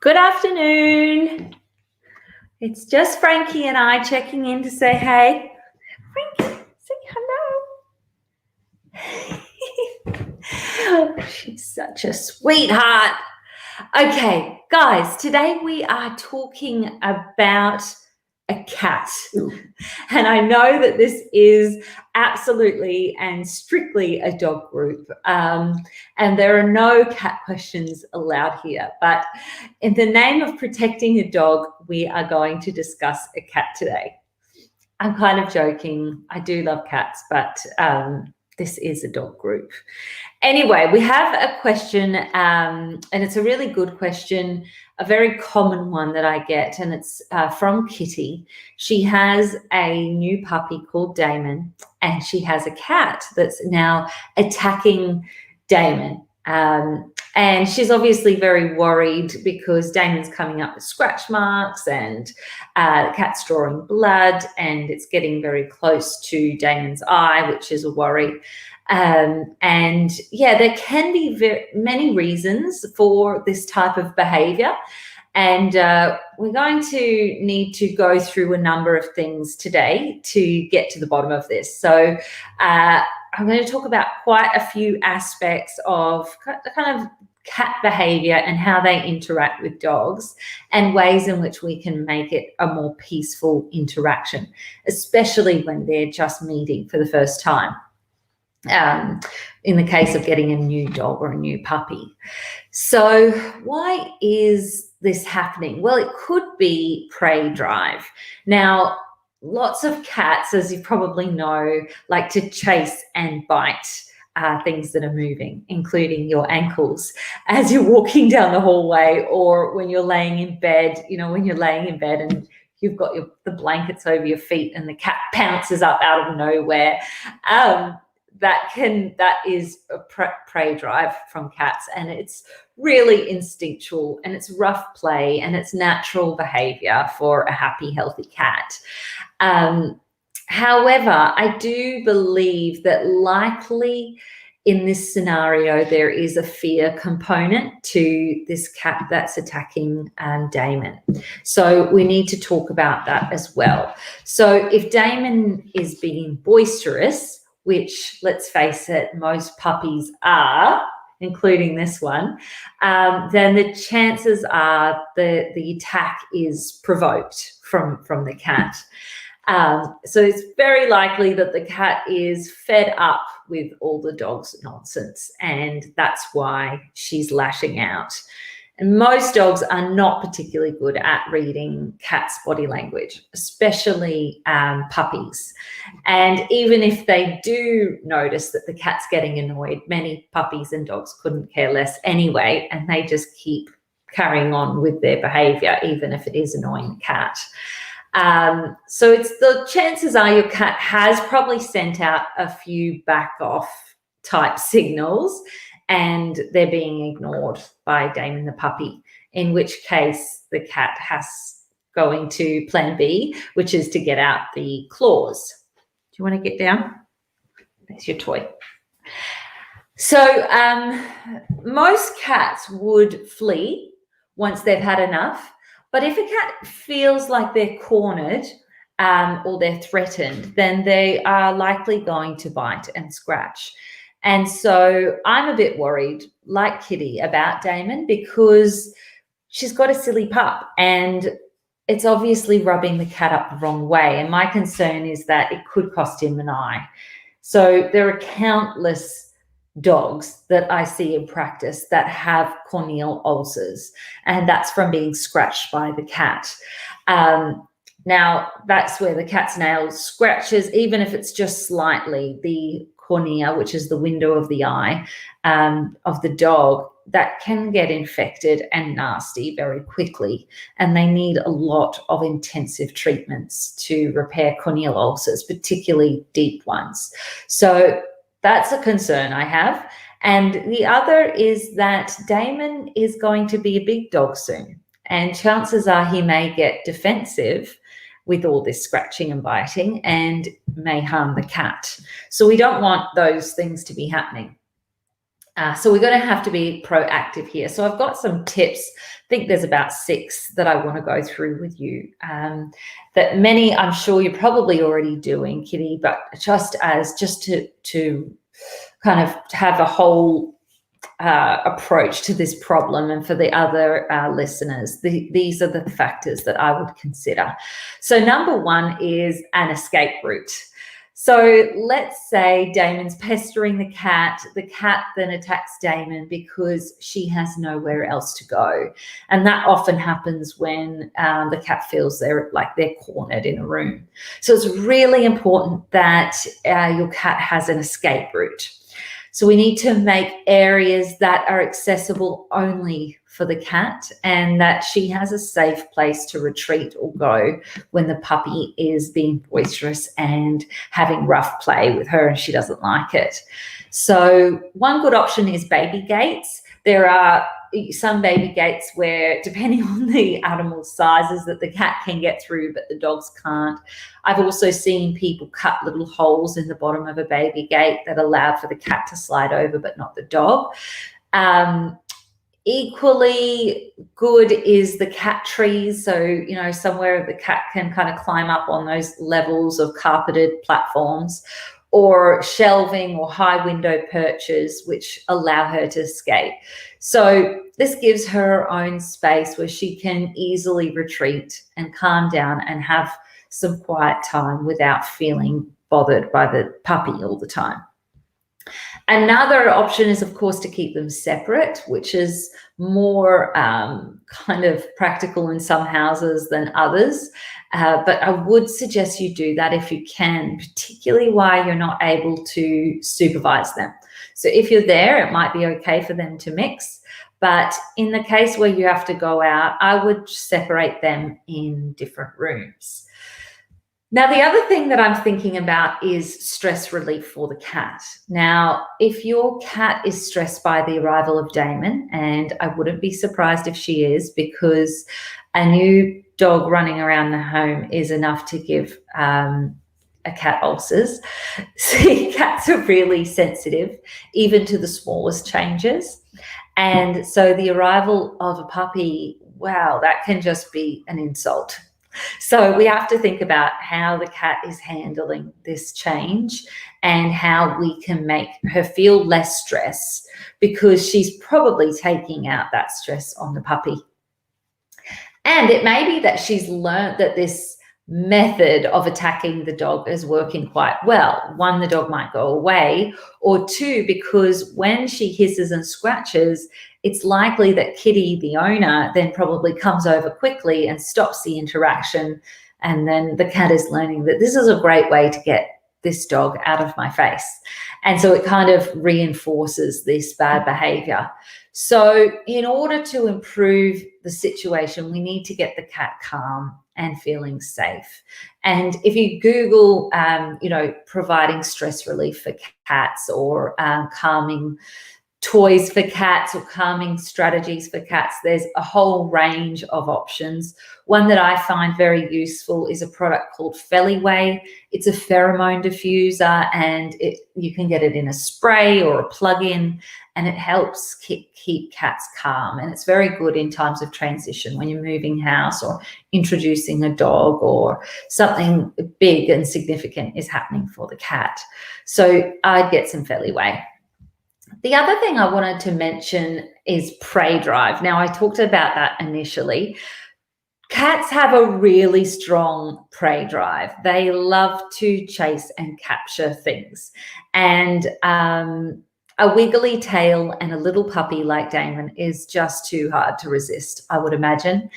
Good afternoon. It's just Frankie and I checking in to say hey. Frankie, say hello. She's such a sweetheart. Okay, guys, today we are talking about a cat. And I know that this is absolutely and strictly a dog group. And there are no cat questions allowed here. But in the name of protecting a dog, we are going to discuss a cat today. I'm kind of joking. I do love cats, but this is a dog group. Anyway, we have a question, and it's a really good question, a very common one that I get, and it's from Kitty. She has a new puppy called Damon, and she has a cat that's now attacking Damon. And she's obviously very worried because Damon's coming up with scratch marks and the cat's drawing blood, and it's getting very close to Damon's eye, which is a worry. And yeah, there can be many reasons for this type of behavior. And we're going to need to go through a number of things today to get to the bottom of this. So I'm going to talk about quite a few aspects of kind of cat behavior and how they interact with dogs and ways in which we can make it a more peaceful interaction, especially when they're just meeting for the first time. In the case of getting a new dog or a new puppy. So why is this happening? Well, it could be prey drive. Now, lots of cats, as you probably know, like to chase and bite things that are moving, including your ankles as you're walking down the hallway, or when you're laying in bed, when you're laying in bed and you've got the blankets over your feet and the cat pounces up out of nowhere. That is a prey drive from cats, and it's really instinctual, and it's rough play, and it's natural behavior for a happy, healthy cat. However, I do believe that likely in this scenario, there is a fear component to this cat that's attacking Damon. So we need to talk about that as well. So if Damon is being boisterous, which, let's face it, most puppies are, including this one, then the chances are the attack is provoked from the cat. So it's very likely that the cat is fed up with all the dog's nonsense, and that's why she's lashing out. And most dogs are not particularly good at reading cats' body language, especially puppies. And even if they do notice that the cat's getting annoyed, many puppies and dogs couldn't care less anyway, and they just keep carrying on with their behavior, even if it is annoying the cat. So the chances are your cat has probably sent out a few back off type signals, and they're being ignored by Damon the puppy, in which case the cat has going to plan B, which is to get out the claws. Do you want to get down? There's your toy. So most cats would flee once they've had enough, but if a cat feels like they're cornered or they're threatened, then they are likely going to bite and scratch. And so I'm a bit worried, like Kitty, about Damon, because she's got a silly pup and it's obviously rubbing the cat up the wrong way. And my concern is that it could cost him an eye. So there are countless dogs that I see in practice that have corneal ulcers, and that's from being scratched by the cat. Now, that's where the cat's nail scratches, even if it's just slightly, the cornea, which is the window of the eye of the dog, that can get infected and nasty very quickly. And they need a lot of intensive treatments to repair corneal ulcers, particularly deep ones. So that's a concern I have. And the other is that Damon is going to be a big dog soon. And chances are he may get defensive with all this scratching and biting and may harm the cat. So we don't want those things to be happening. So we're going to have to be proactive here. So I've got some tips. I think there's about 6 that I want to go through with you, that many I'm sure you're probably already doing, Kitty, but just to kind of have a whole approach to this problem, and for the other listeners, these are the factors that I would consider. So number 1 is an escape route. So let's say Damon's pestering the cat then attacks Damon because she has nowhere else to go. And that often happens when the cat feels they're cornered in a room. So it's really important that your cat has an escape route. So we need to make areas that are accessible only for the cat, and that she has a safe place to retreat or go when the puppy is being boisterous and having rough play with her and she doesn't like it. So one good option is baby gates. There are some baby gates where, depending on the animal sizes, that the cat can get through, but the dogs can't. I've also seen people cut little holes in the bottom of a baby gate that allow for the cat to slide over, but not the dog. Equally good is the cat trees. So, somewhere the cat can kind of climb up on those levels of carpeted platforms, or shelving or high window perches, which allow her to escape. So this gives her her own space where she can easily retreat and calm down and have some quiet time without feeling bothered by the puppy all the time. Another option is, of course, to keep them separate, which is more kind of practical in some houses than others. But I would suggest you do that if you can, particularly while you're not able to supervise them. So if you're there, it might be okay for them to mix. But in the case where you have to go out, I would separate them in different rooms. Now, the other thing that I'm thinking about is stress relief for the cat. Now, if your cat is stressed by the arrival of Damon, and I wouldn't be surprised if she is, because a new dog running around the home is enough to give a cat ulcers. See, cats are really sensitive, even to the smallest changes. And so the arrival of a puppy, wow, that can just be an insult. So we have to think about how the cat is handling this change and how we can make her feel less stress, because she's probably taking out that stress on the puppy. And it may be that she's learned that this method of attacking the dog is working quite well. 1, the dog might go away, or 2, because when she hisses and scratches, it's likely that Kitty, the owner, then probably comes over quickly and stops the interaction. And then the cat is learning that this is a great way to get this dog out of my face. And so it kind of reinforces this bad behavior. So in order to improve the situation, we need to get the cat calm and feeling safe. And if you Google, providing stress relief for cats, or calming toys for cats, or calming strategies for cats, there's a whole range of options. One that I find very useful is a product called Feliway. It's a pheromone diffuser, and you can get it in a spray or a plug-in, and it helps keep cats calm. And it's very good in times of transition, when you're moving house or introducing a dog, or something big and significant is happening for the cat. So I'd get some Feliway. The other thing I wanted to mention is prey drive. Now, I talked about that initially. Cats have a really strong prey drive. They love to chase and capture things. And a wiggly tail and a little puppy like Damon is just too hard to resist, I would imagine.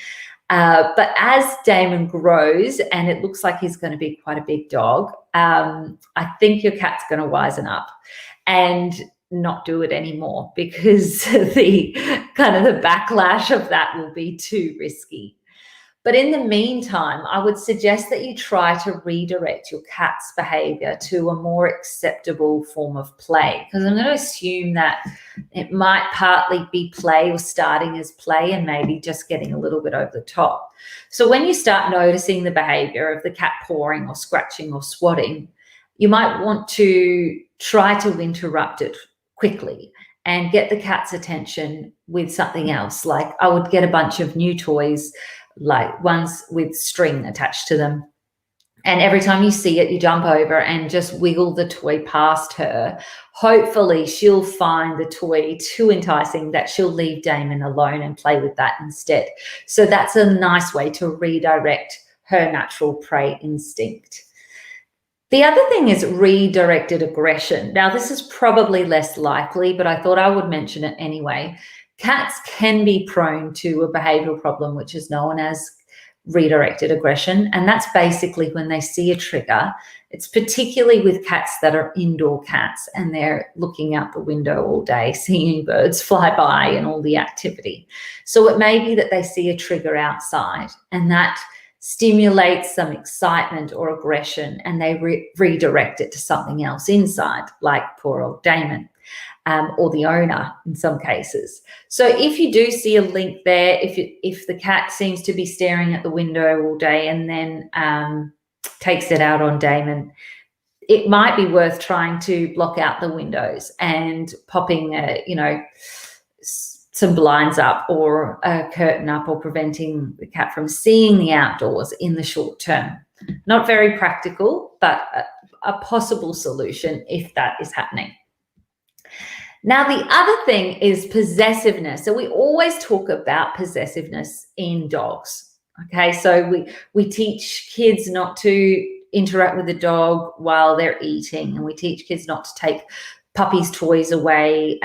But as Damon grows, and it looks like he's going to be quite a big dog, I think your cat's going to wisen up and not do it anymore, because the kind of the backlash of that will be too risky. But in the meantime, I would suggest that you try to redirect your cat's behavior to a more acceptable form of play, because I'm going to assume that it might partly be play, or starting as play, and maybe just getting a little bit over the top. So when you start noticing the behavior of the cat pawing or scratching or swatting, you might want to try to interrupt it quickly and get the cat's attention with something else. Like I would get a bunch of new toys, like ones with string attached to them. And every time you see it, you jump over and just wiggle the toy past her. Hopefully she'll find the toy too enticing that she'll leave Damon alone and play with that instead. So that's a nice way to redirect her natural prey instinct. The other thing is redirected aggression. Now, this is probably less likely, but I thought I would mention it anyway. Cats can be prone to a behavioral problem, which is known as redirected aggression. And that's basically when they see a trigger. It's particularly with cats that are indoor cats and they're looking out the window all day, seeing birds fly by and all the activity. So it may be that they see a trigger outside and that stimulates some excitement or aggression, and they redirect it to something else inside, like poor old Damon. Or the owner in some cases. So if you do see a link there, if the cat seems to be staring at the window all day and then takes it out on Damon, it might be worth trying to block out the windows and popping, some blinds up or a curtain up, or preventing the cat from seeing the outdoors in the short term. Not very practical, but a possible solution if that is happening. Now, the other thing is possessiveness. So we always talk about possessiveness in dogs. Okay, so we teach kids not to interact with the dog while they're eating, and we teach kids not to take puppies' toys away.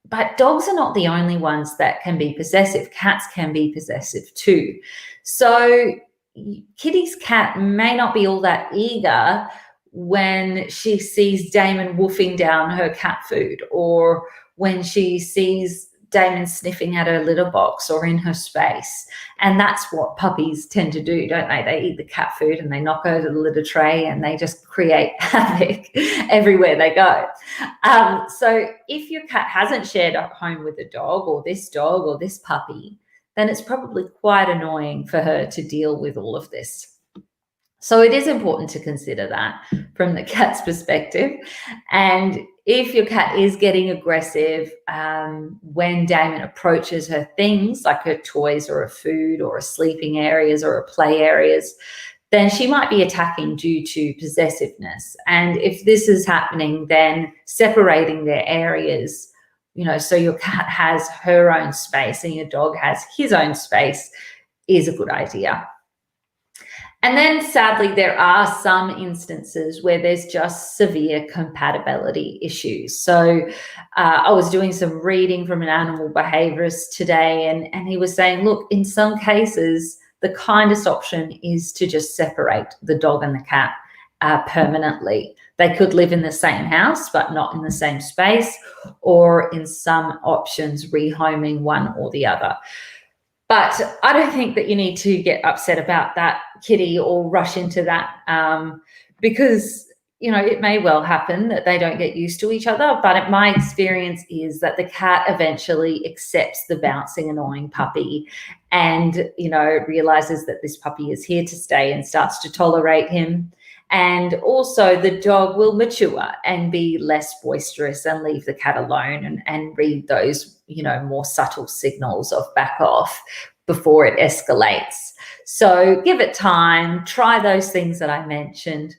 But dogs are not the only ones that can be possessive. Cats can be possessive too. So Kitty's cat may not be all that eager when she sees Damon woofing down her cat food, or when she sees Damon sniffing at her litter box or in her space. And that's what puppies tend to do, don't they? They eat the cat food and they knock over the litter tray and they just create havoc everywhere they go. So if your cat hasn't shared a home with a dog or this puppy, then it's probably quite annoying for her to deal with all of this. So it is important to consider that from the cat's perspective. And if your cat is getting aggressive when Damon approaches her things, like her toys or her food or her sleeping areas or her play areas, then she might be attacking due to possessiveness. And if this is happening, then separating their areas, so your cat has her own space and your dog has his own space, is a good idea. And then sadly, there are some instances where there's just severe compatibility issues. So I was doing some reading from an animal behaviorist today, and he was saying, look, in some cases, the kindest option is to just separate the dog and the cat permanently. They could live in the same house, but not in the same space, or in some options, rehoming one or the other. But I don't think that you need to get upset about that, Kitty, or rush into that because, it may well happen that they don't get used to each other. But my experience is that the cat eventually accepts the bouncing, annoying puppy and, realizes that this puppy is here to stay and starts to tolerate him. And also the dog will mature and be less boisterous and leave the cat alone and read those, more subtle signals of back off before it escalates. So give it time, try those things that I mentioned.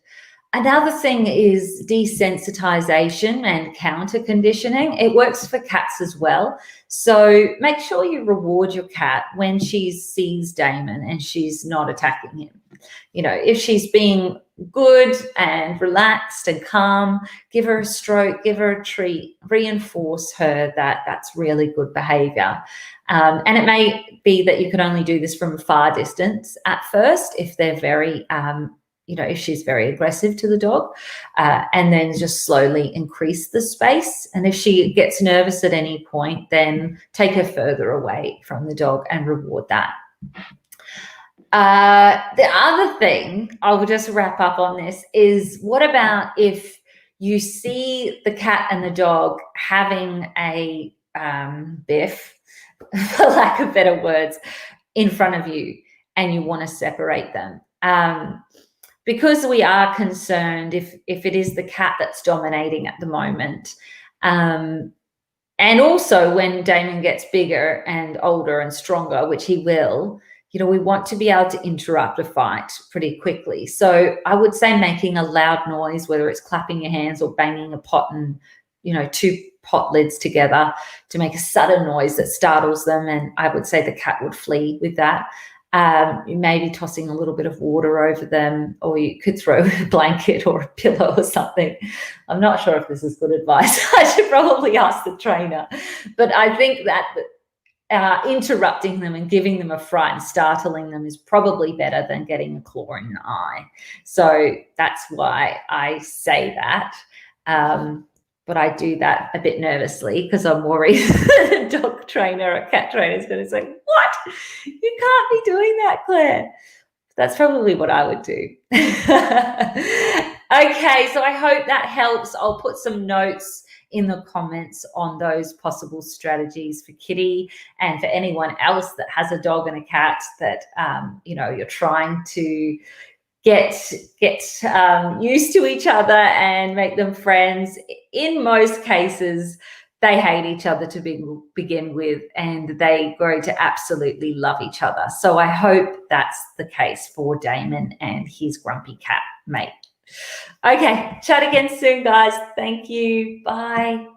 Another thing is desensitization and counter conditioning. It works for cats as well. So make sure you reward your cat when she sees Damon and she's not attacking him. If she's being good and relaxed and calm, give her a stroke, give her a treat, reinforce her that that's really good behavior. And it may be that you can only do this from a far distance at first if they're very if she's very aggressive to the dog, and then just slowly increase the space. And if she gets nervous at any point, then take her further away from the dog and reward that. The other thing, I will just wrap up on this, is what about if you see the cat and the dog having a biff, for lack of better words, in front of you and you want to separate them? Because we are concerned if it is the cat that's dominating at the moment, And also when Damon gets bigger and older and stronger, which he will, you know, we want to be able to interrupt a fight pretty quickly. So I would say making a loud noise, whether it's clapping your hands or banging a pot and, you know, two pot lids together to make a sudden noise that startles them. And I would say the cat would flee with that. Maybe tossing a little bit of water over them, or you could throw a blanket or a pillow or something. I'm not sure if this is good advice. I should probably ask the trainer. But I think that interrupting them and giving them a fright and startling them is probably better than getting a claw in the eye. So that's why I say that. But I do that a bit nervously because I'm worried the dog trainer or cat trainer is going to say, what? You can't be doing that, Claire. That's probably what I would do. Okay, so I hope that helps. I'll put some notes in the comments on those possible strategies for Kitty and for anyone else that has a dog and a cat that, you know, you're trying to get used to each other and make them friends. In most cases, they hate each other to begin with, and they grow to absolutely love each other. So I hope that's the case for Damon and his grumpy cat mate. Okay, chat again soon, guys. Thank you. Bye.